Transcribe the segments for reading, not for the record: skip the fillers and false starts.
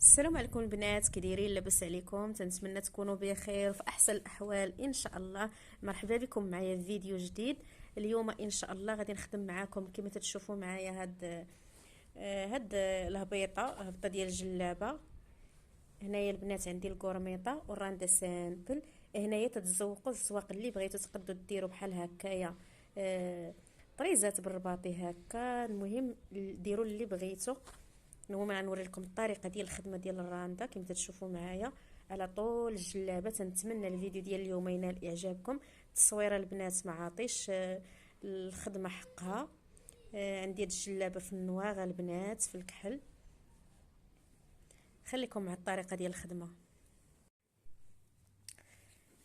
السلام عليكم البنات، كي دايرين؟ لاباس عليكم؟ تنتمنى تكونوا بخير في احسن الاحوال ان شاء الله. مرحبا بكم معايا في فيديو جديد. اليوم ان شاء الله غادي نخدم معاكم كما تتشوفوا معايا هاد الهبيطه ديال الجلابه. هنايا البنات عندي الكورميطه والراندا سامبل. هنايا تتزوقوا الزواق اللي بغيتو تقدروا ديروا بحال هكايا. طريزات بالرباطي هكا، المهم ديروا اللي بغيتو. المهم غنوري لكم الطريقه ديال الخدمه ديال الراندا كما تشوفوا معايا على طول الجلابه. تنتمنى الفيديو ديال اليوم ينال اعجابكم. التصويره البنات ما عطيش الخدمه حقها. عندي هاد الجلابه في النواغه البنات في الكحل. خليكم مع الطريقه ديال الخدمه.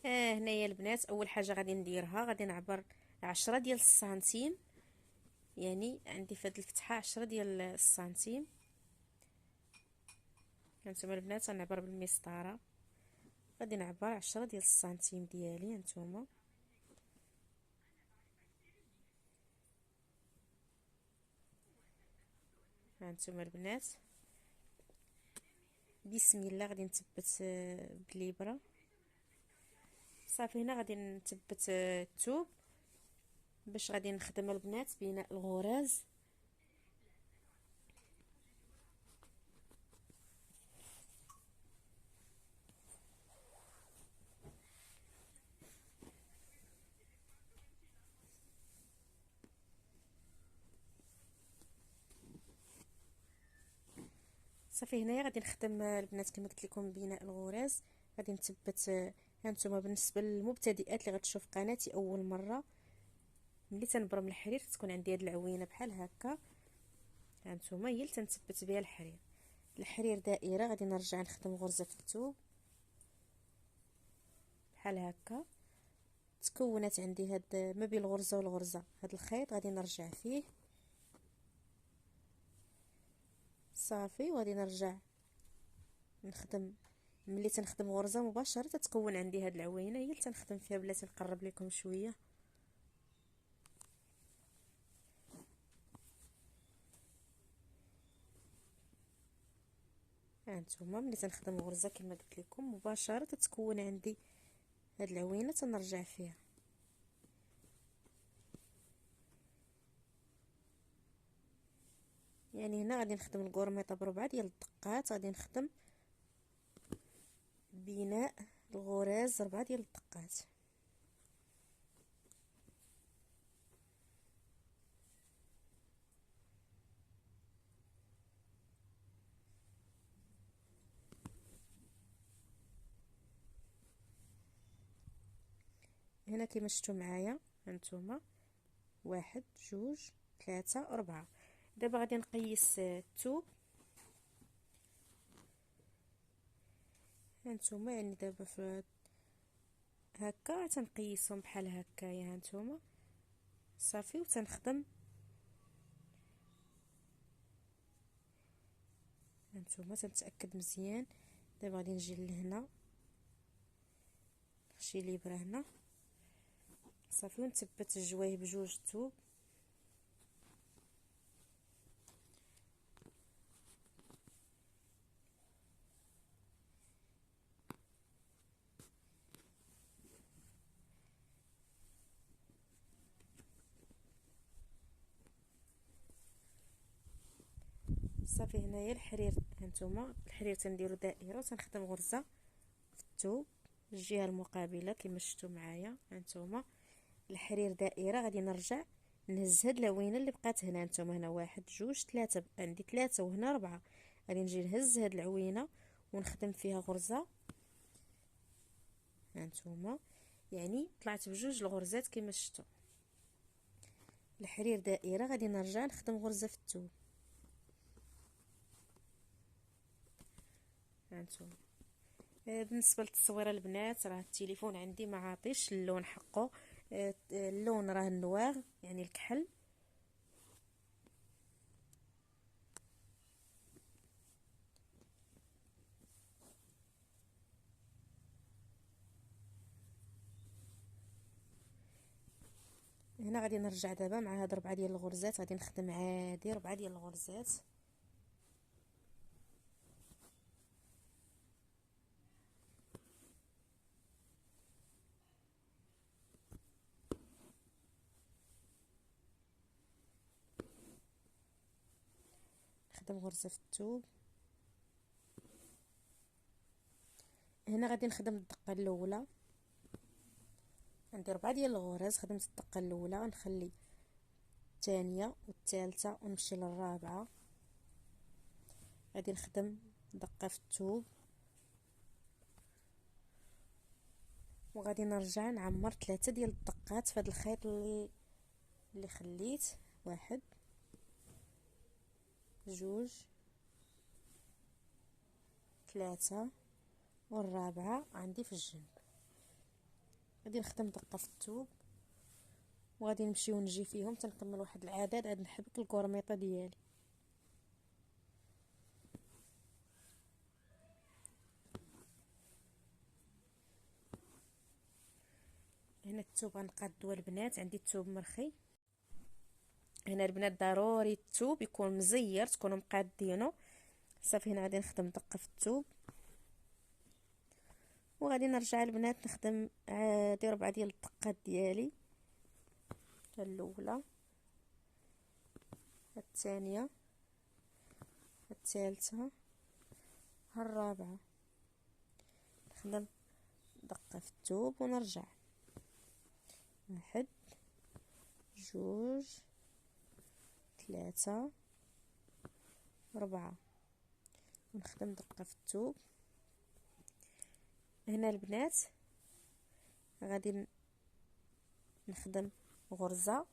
هنايا البنات اول حاجه غادي نديرها، غادي نعبر 10 ديال السنتيم، يعني عندي في هاد الفتحه 10 ديال السنتيم. هانتوما البنات غنعبر بالمسطره، غادي نعبر 10 ديال السنتيم ديالي. هانتوما البنات بسم الله غادي نثبت بالابره. صافي هنا غادي نثبت الثوب باش غادي نخدم البنات بناء الغراز. صافي هنايا غادي نخدم البنات كما قلت لكم بناء الغراز. غادي نثبت. هانتوما بالنسبه للمبتدئات اللي غتشوف قناتي اول مره، ملي تنبرم الحرير تكون عندي هاد العوينه بحال هكا. هانتوما هي اللي تنثبت بها الحرير دائره. غادي نرجع نخدم غرزه في الثوب بحال هكا. تكونت عندي هاد ما بين الغرزه والغرزه هاد الخيط، غادي نرجع فيه صافي. وغادي نرجع نخدم. ملي تنخدم غرزه مباشره تتكون عندي هاد العوينه هي اللي تنخدم فيها. بلاتي نقرب لكم شويه. هانتوما ملي تنخدم غرزه كما قلت لكم مباشره تتكون عندي هاد العوينه تنرجع فيها. يعني هنا غادي نخدم الكورميطه بربعه ديال الدقات. غادي نخدم بناء الغراز 4 ديال الدقات. هنا كما شفتوا معايا هانتوما 1 2 3 4. دابا غادي نقيس الثوب. هانتوما يعني دابا في هكا تنقيسهم بحال هكايا. هانتوما صافي وتنخدم. هانتوما تنتاكد مزيان. دابا غادي نجي لهنا نخشي الابره هنا صافي ونثبت الجوايه بجوج الثوب. صافي هنايا الحرير. هانتوما الحرير تنديرو دائره وتنخدم غرزه في الثوب الجهه المقابله كما شفتوا معايا. هانتوما الحرير دائره. غادي نرجع نهز هاد العوينه اللي بقات هنا. هانتوما هنا 1 2 3، عندي 3 وهنا 4. غادي نجي نهز هاد العوينه ونخدم فيها غرزه. هانتوما يعني طلعت بجوج الغرزات كما شفتوا. الحرير دائره. غادي نرجع نخدم غرزه في الثوب. هانتوما بالنسبه للتصويره البنات راه التليفون عندي ما عاطيش اللون حقه. اللون راه النواغ يعني الكحل. هنا غادي نرجع دابا مع هاد 4 ديال الغرزات. غادي نخدم عادي 4 ديال الغرزات. نخدم غرزة في الثوب. هنا غادي نخدم الدقة الاولى، عندي 4 ديال الغرز. خدمت الدقة الاولى، نخلي الثانية والثالثة ونمشي للرابعة. غادي نخدم دقة في الثوب، وغادي نرجع نعمر 3 ديال الدقات في هذا الخيط اللي خليت. 1 2 3 والرابعة عندي في الجنب. غادي نخدم دقة في الثوب، وغادي نمشي ونجي فيهم تنكمل واحد العدد. عاد نحبك الكورميطه ديالي. هنا الثوب غنقادو البنات، عندي الثوب مرخي. هنا البنات ضروري الثوب يكون مزير، تكونوا مقادينه. صافي هنا غادي نخدم دقه في الثوب، وغادي نرجع البنات نخدم عادي 4 ديال الدقات ديالي. الاولى، الثانيه، الثالثه، الرابعه. نخدم دقه في الثوب ونرجع 1 2 3 4 ونخدم دقه في الثوب. هنا البنات غادي نخدم غرزه،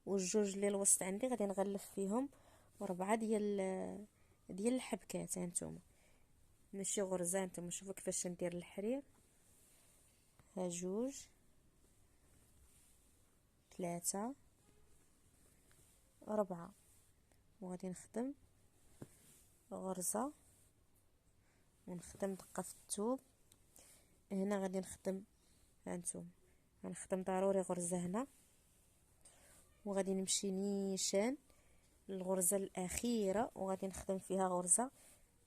والجوج اللي الوسط عندي غادي نغلف فيهم 4 ديال الحبكات. هانتوما ماشي غرزه، هانتوما شوفوا كيفاش ندير الحرير. ها 2 3 4 وغادي نخدم غرزه ونخدم دقه في الثوب. هنا غادي نخدم، هانتوما غنخدم ضروري غرزه هنا، وغادي نمشي نيشان للغرزه الاخيره وغادي نخدم فيها غرزه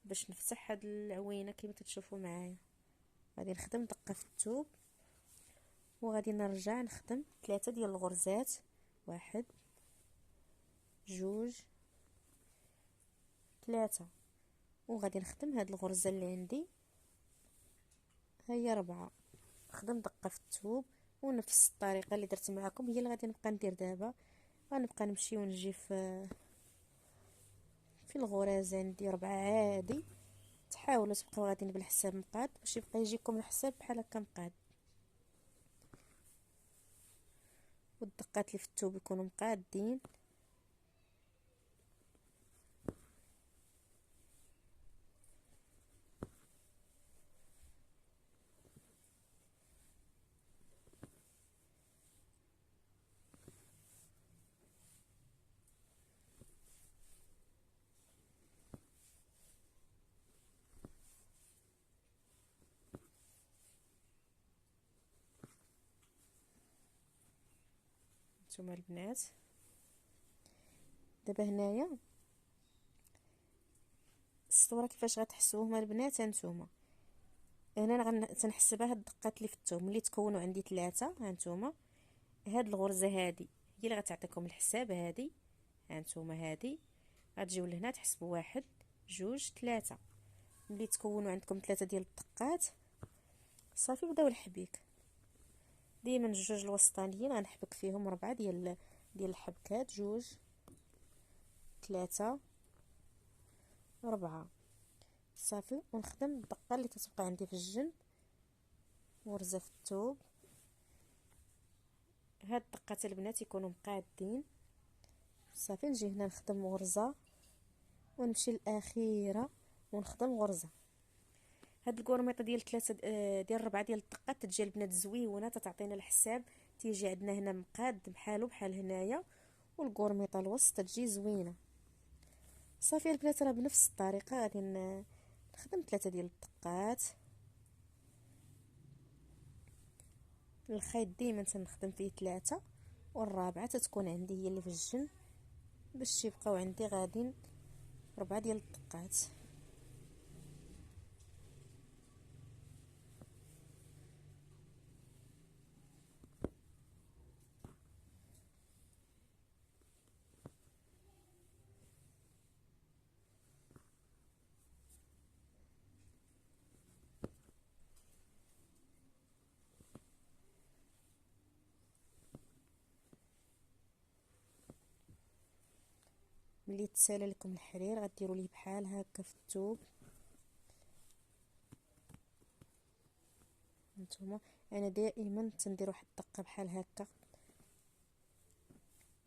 باش نفتح هاد العوينه كما تشوفوا معايا. غادي نخدم دقه في الثوب، وغادي نرجع نخدم 3 ديال الغرزات. 1 2 3 وغادي نخدم هاد الغرزه اللي عندي، هي 4. نخدم دقه في الثوب، ونفس الطريقه اللي درت معكم هي اللي غادي نبقى ندير دابا. غنبقى نمشي ونجي في الغرز. عندي 4 عادي. تحاولوا تبقاو غاديين بالحساب مقاد باش يبقى يجيكم الحساب بحال هكا مقاد، والدقات اللي في الثوب يكونوا مقادين. نتوما البنات دابا هنايا الصوره كيفاش غتحسبوهم البنات. هانتوما هنا تنحسبها هاد الدقات اللي في الثوب ملي تكونوا عندي 3. هانتوما هاد الغرزه هادي هي اللي غتعطيكم الحساب. هادي هانتوما هادي غتجيو لهنا تحسبوا 1 2 3. ملي تكونوا عندكم 3 ديال الدقات صافي بداو الحبيك. ديما الجوج الوسطانيين غنحبك فيهم 4 ديال الحبكات. 2 3 4 صافي. ونخدم الدقه اللي تتبقى عندي في الجنب، غرزه في الثوب. هاد الدقات البنات يكونوا مقادين. صافي نجي هنا نخدم غرزه ونمشي الاخيره ونخدم غرزه. هاد الكورميطه ديال 3 ديال 4 ديال الدقات تجي البنات زويونه، تتعطينا الحساب. تيجي عندنا هنا مقاد بحال هنايا، والكورميطه الوسط تجي زوينه. صافي البنات راه بنفس الطريقه غادي نخدم 3 ديال الدقات. الخيط ديما تنخدم فيه 3، والرابعه تتكون عندي هي اللي في الجنب باش يبقاو عندي غاديين 4 ديال الدقات. ملي تسالى لكم الحرير غديروا ليه بحال هكا في الثوب. نتوما انا دائما تندير واحد الدقه بحال هكا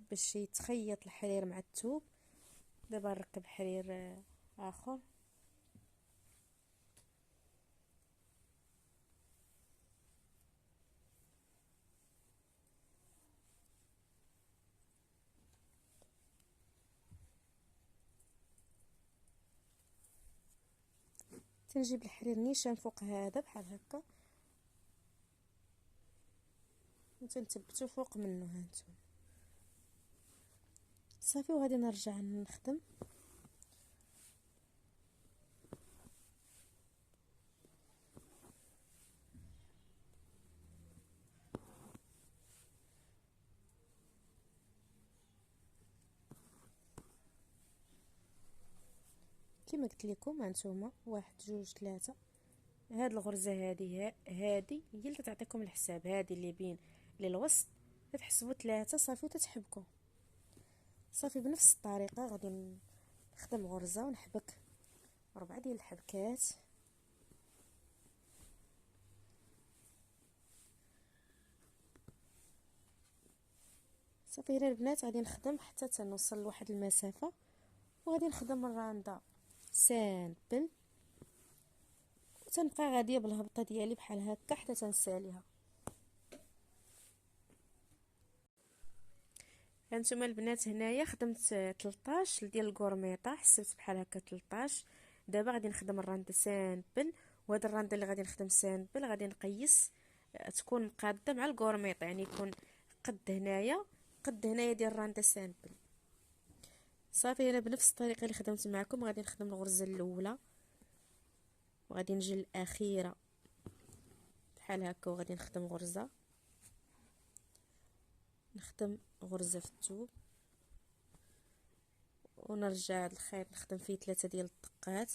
باش يتخيط الحرير مع الثوب. دابا نركب حرير اخر. تنجيب الحرير نيشان فوق هذا بحال هكا وتنثبتو فوق منه هانتوما صافي. وغادي نرجع نخدم. كما قلت لكم هانتوما 1 2 3 هاد الغرزه هذه هي اللي تعطيكم الحساب. هذه اللي بين للوسط تحسبوا 3 صافي وتتحبكوا صافي. بنفس الطريقه غادي نخدم غرزه ونحبك 4 ديال الحبكات. صافي هنا البنات غادي نخدم حتى تنوصل لواحد المسافه وغادي نخدم الرانده سامبل وتنبقى غاديه بالهبطه ديالي بحال هكا حتى تنساليها. هانتوما البنات هنايا خدمت 13 ديال الكورميطه، حسبت بحال هكا 13. دابا غادي نخدم الرانده سامبل، وهاد الرانده اللي غادي نخدم سامبل غادي نقيس تكون مقاده مع الكورميطه، يعني يكون قد هنايا ديال الرانده سامبل. صافي انا بنفس الطريقه اللي خدمت معكم غادي نخدم الغرزه الاولى وغادي نجي الاخيره بحال هكا وغادي نخدم غرزه، نخدم غرزه في الثوب ونرجع الخيط نخدم فيه 3 ديال الدقات.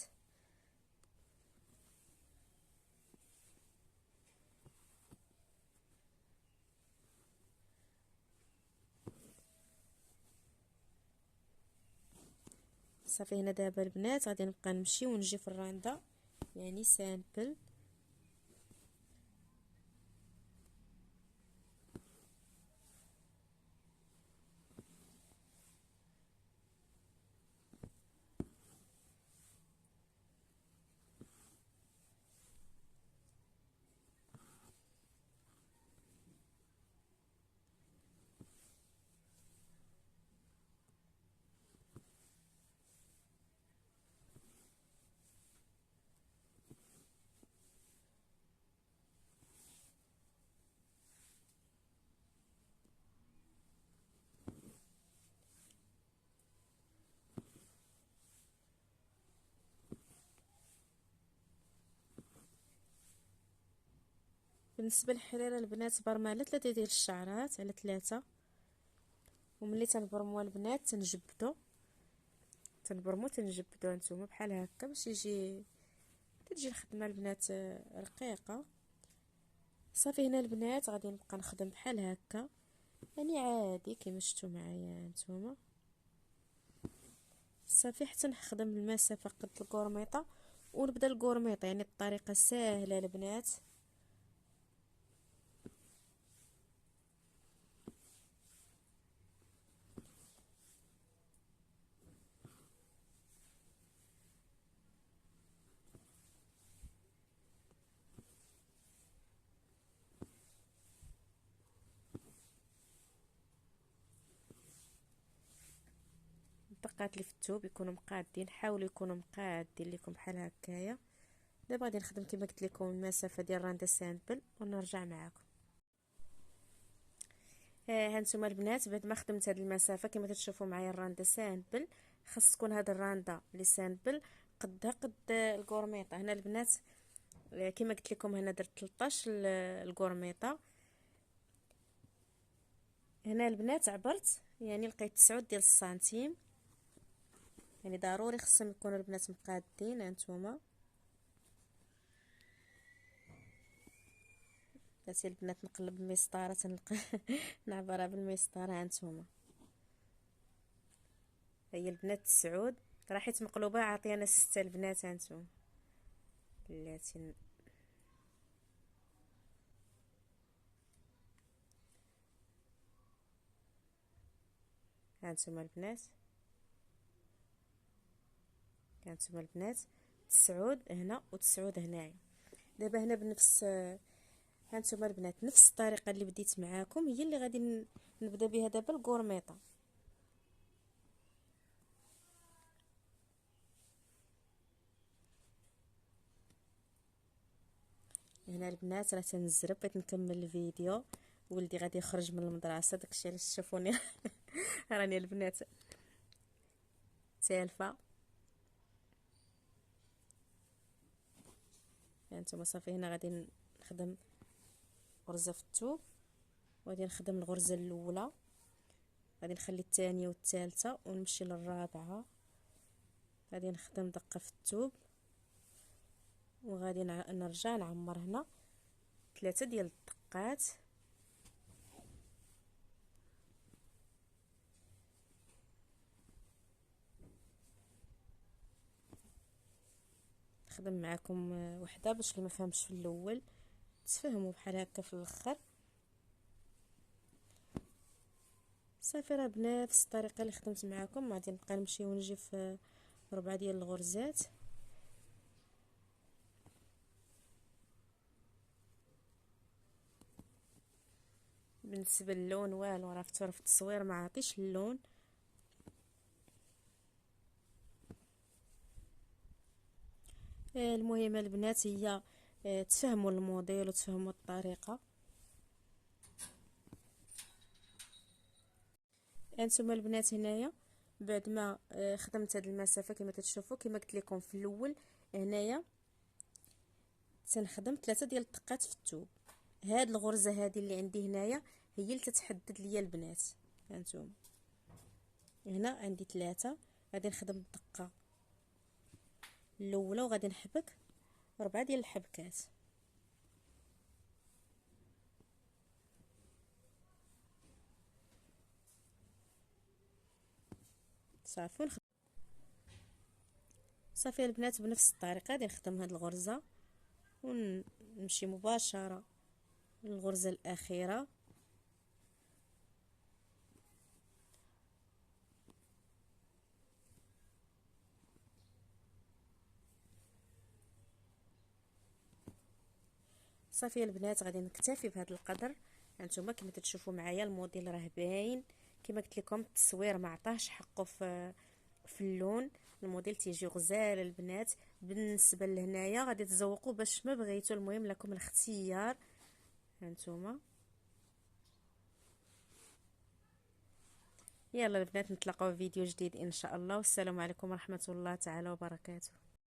صافي هنا دابا البنات غادي نبقى نمشي ونجي في الرانده يعني سامبل. بالنسبه للحريره البنات برمله 3 ديال الشعرات على 3، وملي تنبرموا البنات تنجبدو نتوما بحال هكا باش تجي الخدمه البنات رقيقه. صافي هنا البنات غادي نبقى نخدم بحال هكا يعني عادي كما شفتوا معايا نتوما. صافي حتى نخدم المسافه قد الكورميطه ونبدا الكورميطه، يعني الطريقه سهله البنات. الدقات اللي في الثوب يكونوا مقادين، حاولوا يكونوا مقادين لكم بحال هكايا. دابا غادي نخدم كما قلت لكم المسافه ديال راندا سامبل ونرجع معكم. هانتوما البنات بعد ما خدمت هذه المسافه كما تشوفوا معايا الراندا سامبل، خاص تكون هذا الراندا لي سامبل قدها قد الكورميطه. هنا البنات كما قلت لكم هنا درت 13 الكورميطه. هنا البنات عبرت يعني لقيت 9 ديال السنتيم، يعني ضروري خصهم يكونوا البنات مقادين. هانتوما بلاتي البنات نقلب المسطره نعبرها بالمسطره. هانتوما هي البنات 9 راه حيت مقلوبه عاطيه انا 6 البنات. هانتوما بلاتي هانتوما البنات، هانتوما البنات 9 هنا و9 هنايا. دابا هنا بنفس هانتوما البنات نفس الطريقه اللي بديت معاكم هي اللي غادي نبدا بها دابا الكورميطه. هنا البنات راه تنزرب بغيت نكمل الفيديو، ولدي غادي يخرج من المدرسه داكشي علاش تشوفوني راني البنات سالفه. هانتوما صافي هنا غادي نخدم غرزه في الثوب، وغادي نخدم الغرزه الاولى، غادي نخلي الثانيه والثالثه ونمشي للرابعه، غادي نخدم دقه في الثوب، وغادي نرجع نعمر هنا 3 ديال الدقات. نخدم معكم وحده باش اللي ما فهمش في الاول تفهموا بحال هكا في الاخر. صافي راه بنفس الطريقه اللي خدمت معكم غادي نبقى نمشي ونجي في 4 ديال الغرزات. بالنسبه للون والو راه في التصوير ما عطيش اللون. المهم البنات هي تفهموا الموديل وتفهموا الطريقه. انتم البنات هنايا بعد ما خدمت هذه المسافه كما تشوفوا كما قلت لكم في الاول، هنايا تنخدم 3 ديال الدقات في الثوب. هاد الغرزه هذه اللي عندي هنايا هي اللي تتحدد ليا البنات. هانتوما هنا عندي 3، غادي نخدم الدقه الاولى وغادي نحبك 4 ديال الحبكات. صافي صافي البنات بنفس الطريقه غادي نخدم هاد الغرزه ونمشي مباشره للغرزه الاخيره. صافي البنات غادي نكتفي بهذا القدر. هانتوما كما تشوفوا معايا الموديل راه باين كما قلت لكم، التصوير ما عطاهش حقه في اللون. الموديل تيجي غزال البنات. بالنسبه لهنايا غادي تزوقوا باش ما بغيتوا، المهم لكم الاختيار. هانتوما يلا البنات نتلاقاو في فيديو جديد ان شاء الله، والسلام عليكم ورحمه الله تعالى وبركاته.